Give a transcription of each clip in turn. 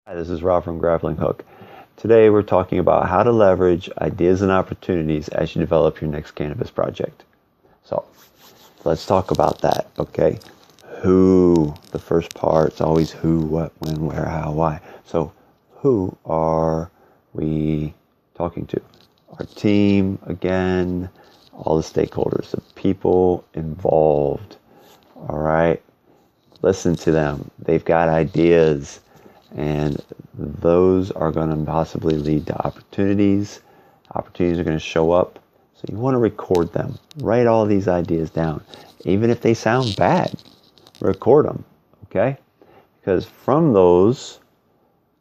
Hi, this is Rob from Grappling Hook. Today we're talking about how to leverage ideas and opportunities as you develop your next cannabis project. So let's talk about that, okay? Who, the first part, it's always who, what, when, where, how, why. So who are we talking to? Our team, again, all the stakeholders, the people involved, all right? Listen to them. They've got ideas. And those are going to possibly lead to opportunities. Opportunities are going to show up. So you want to record them. Write all these ideas down. Even if they sound bad, record them. Okay? Because from those,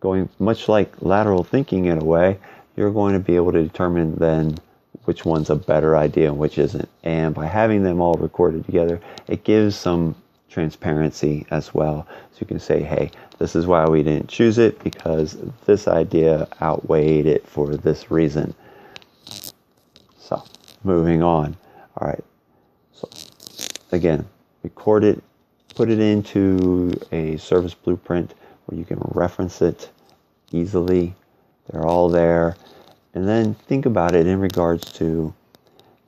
going much like lateral thinking in a way, you're going to be able to determine then which one's a better idea and which isn't. And by having them all recorded together, it gives some transparency as well. So you can say, hey, this is why we didn't choose it, because this idea outweighed it for this reason. So moving on. All right. So again, record it, put it into a service blueprint where you can reference it easily. They're all there. And then think about it in regards to,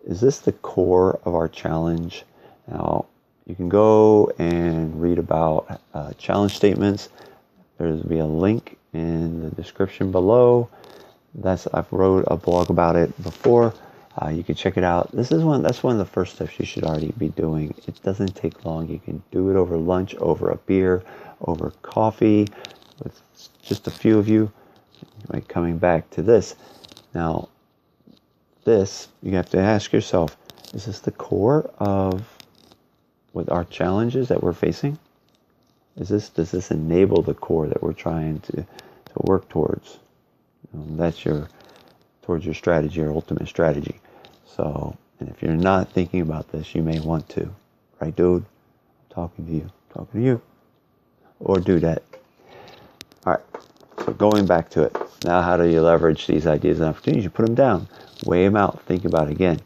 is this the core of our challenge? Now, you can go and read about challenge statements. There's be a link in the description below. I've wrote a blog about it before. You can check it out. That's one of the first steps you should already be doing. It doesn't take long. You can do it over lunch, over a beer, over coffee, with just a few of you. Like coming back to this. Now, this, you have to ask yourself, is this the core of with our challenges that we're facing? Does this enable the core that we're trying to work towards? That's towards your strategy, your ultimate strategy. So, and if you're not thinking about this, you may want to, right, dude? I'm talking to you, or do that. All right. So going back to it, now how do you leverage these ideas and opportunities? You put them down, weigh them out, think about it again.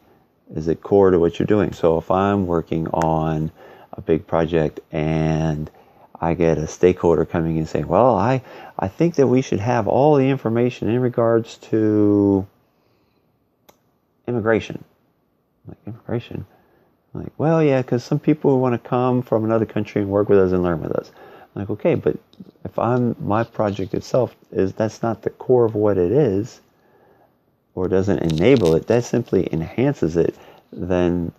Is it core to what you're doing? So if I'm working on a big project and I get a stakeholder coming in saying, well, I think that we should have all the information in regards to immigration. Like, immigration? Like, well, yeah, because some people want to come from another country and work with us and learn with us. I'm like, okay, but if my project itself that's not the core of what it is, or doesn't enable it, that simply enhances it, then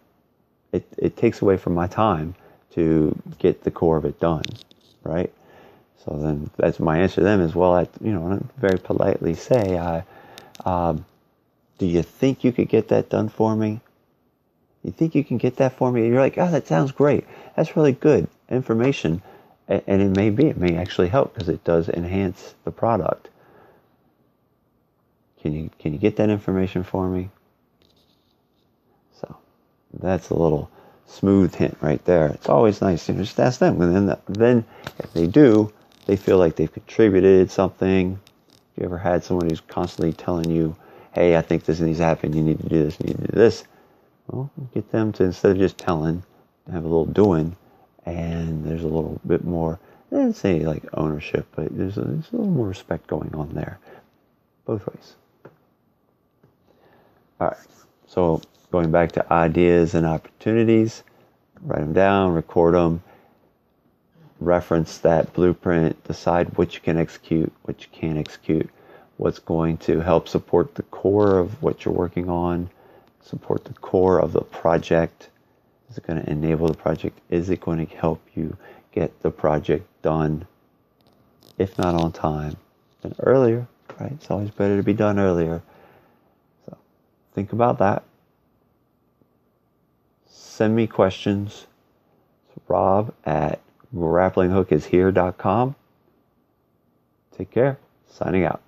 it takes away from my time to get the core of it done, right? So then that's my answer to them is, well, I very politely say, do you think you could get that done for me? You think you can get that for me? And you're like, oh, that sounds great. That's really good information. And it may actually help because it does enhance the product. Can you get that information for me? So that's a little smooth hint right there. It's always nice to just ask them. And then if they do, they feel like they've contributed something. If you ever had someone who's constantly telling you, hey, I think this needs to happen, you need to do this, you need to do this. Well, get them to, instead of just telling, have a little doing. And there's a little bit more, I didn't say like ownership, but there's a little more respect going on there. Both ways. All right. So going back to ideas and opportunities, write them down, record them, reference that blueprint, decide what you can execute, what you can't execute, what's going to help support the core of what you're working on, support the core of the project. Is it going to enable the project? Is it going to help you get the project done? If not on time, then earlier, right? It's always better to be done earlier. So think about that. Send me questions. It's Rob at grapplinghookishere.com. Take care. Signing out.